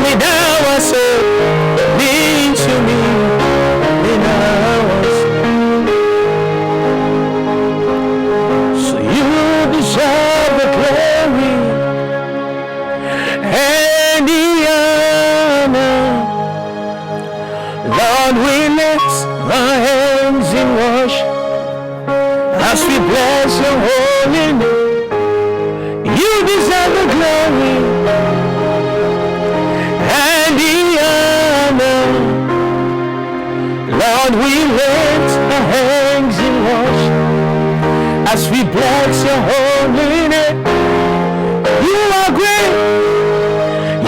me down, so be to me. So you deserve the glory and the honor. Lord, we lift our hands in worship as we bless your holy name. You deserve the glory and the honor. Lord, we lift our hands in worship as we bless your holy name. You are great.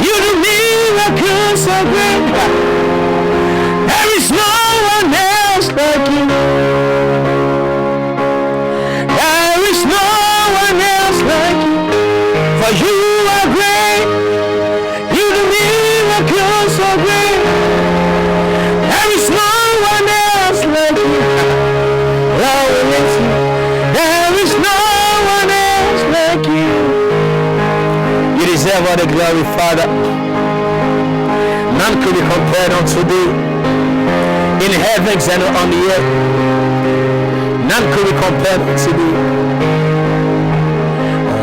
You do miracles so great. There is no one else like you. There is no one else like you. For you are great. You do miracles so great. There is no one else like you. Lord, we lift you. There is no one else like you. You deserve all the glory, Father. None could be compared unto thee. In heavens and on the earth, none could be compared unto thee.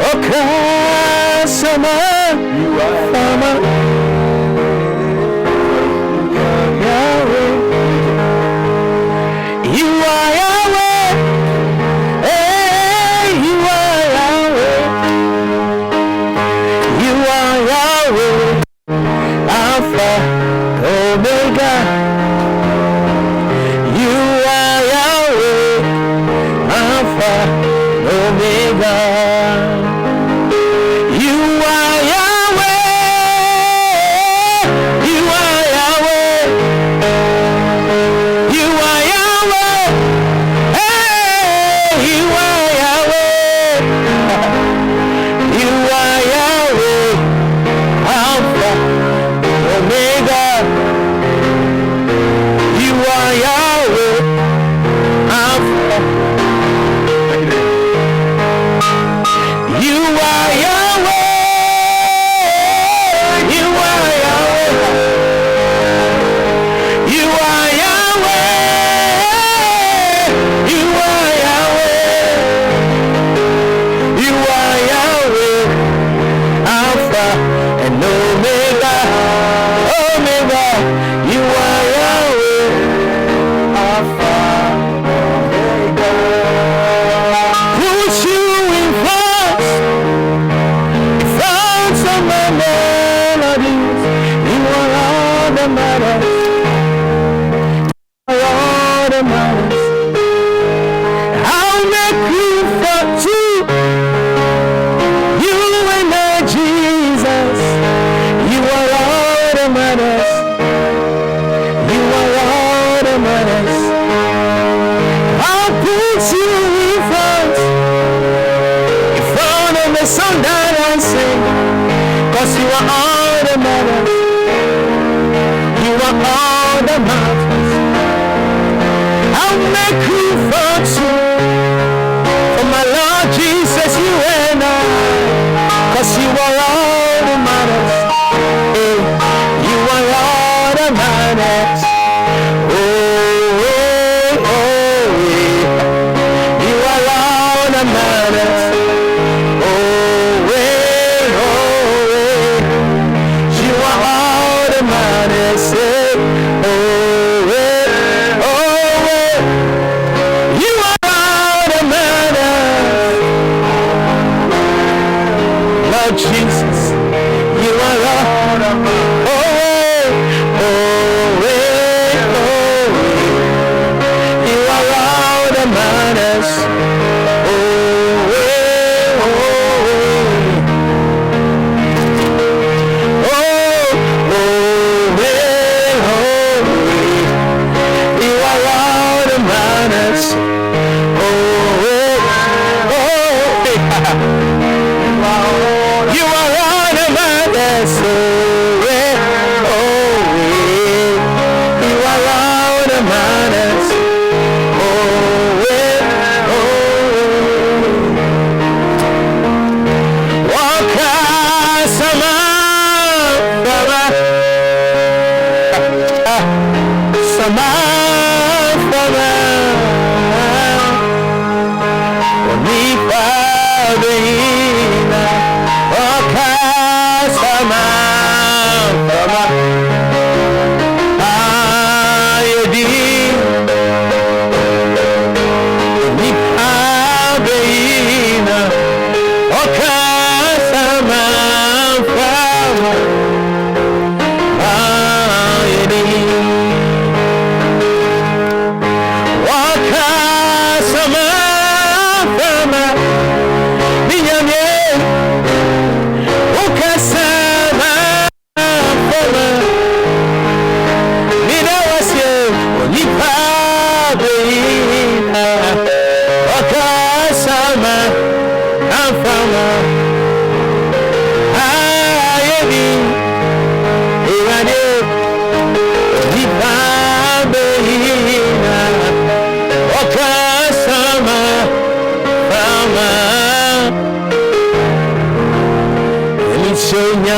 Oh, Kasama, you are Father. Yahweh, you are Yahweh. Hey, you are Yahweh. You are Yahweh. Alpha, Omega. You are Yahweh, Alpha, Omega. You are Yahweh. You are Yahweh. You are Yahweh. Hey, you are Yahweh. You are Yahweh, Alpha, Omega. You are Yahweh, Alpha. You are Yahweh. You are Yahweh. You are Yahweh. You are Yahweh. You are Yahweh, Alpha and Omega. Omega. You are Yahweh, Alpha, Omega. Put you in front of my melodies. You are all that matters. You are all that matters. I'll make room for two. You and I, Jesus. You are all that matters. You are all that matters. I'll put you in front of the sun that I sing. Cause you are all that matters. You are all that matters. I'll make room for two. For my Lord Jesus, you and I. Cause you are all that matters. Hey, you are all that matters. Oh, oh, oh, yeah. You are all that matters. Oh, yeah, oh, yeah. You are all that matters. Hey, oh, yeah, oh, yeah. You are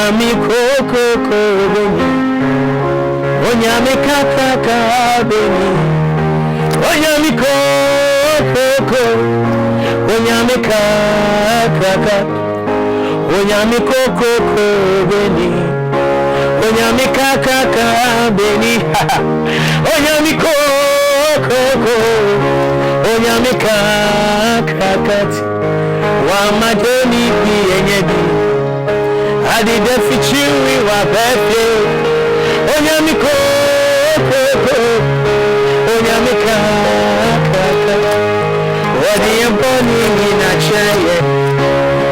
onyami koko beni onyami kaka beni onyami koko onyami kaka onyami koko beni onyami kaka beni onyami koko onyami kaka wa madoni bi enyebi adi defichiri wa befe onyami koko onyami kaka wadi yamboni na chaye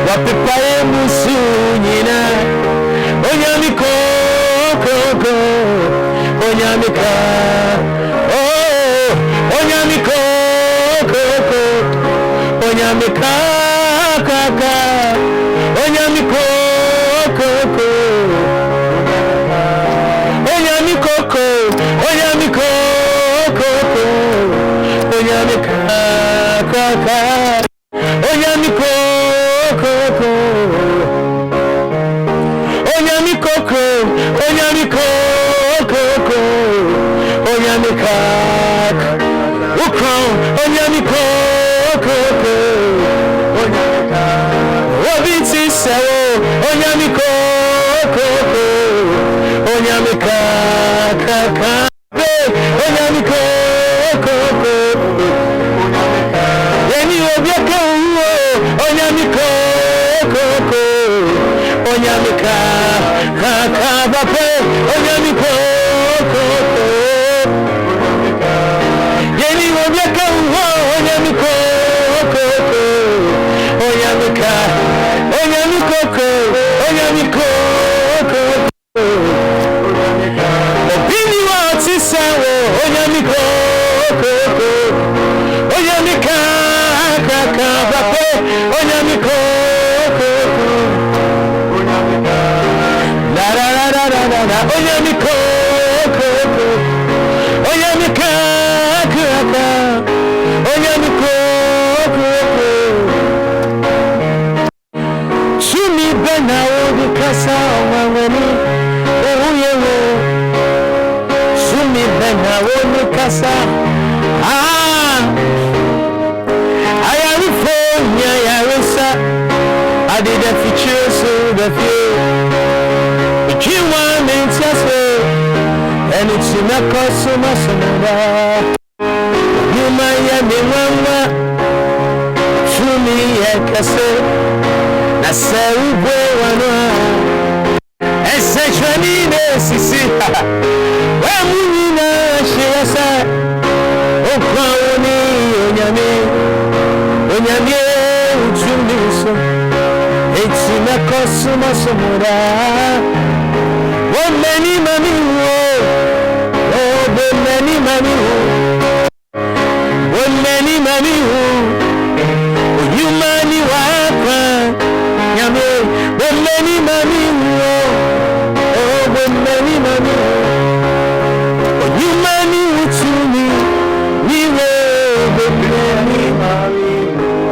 wa pipaye musu nyina onyami koko onyami kaka onyami koko onyami kaka onyami koko onyami koko onyami koko onyami kaka onyami koko onyami koko onyami koko onyami kaka ukron onyami koko onyami kaka obiti sewo onyami koko onyami kaka onyami koko onyami kaka yeni obiaka uwo onyami koko onyami kaka bape onyami koko yeni obiaka uwo onyami koko onyami koko onyami koko obini wa tisawo onyami koko onyami kaka bape onyami koko la la la la la la onyami koko onyami kaka onyami koko sumi bena odi kasa wawani oyewo sumi bena odi kasa ayarifo nya yarisa adida fichiro so the few ikiwa mentiaso and it's in a cosmo somewhere you might be one sumi yakase na seubwe wana esechani nesisi wa munina shiyasa okwawoni onyame utumiso etina kosuma somura womeni mami wo womeni mami wo womeni mami wo oyumani wakwa nyame womeni mami wo womeni mami wo oyumani utumi niwe womeni mami wo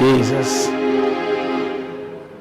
Jesus.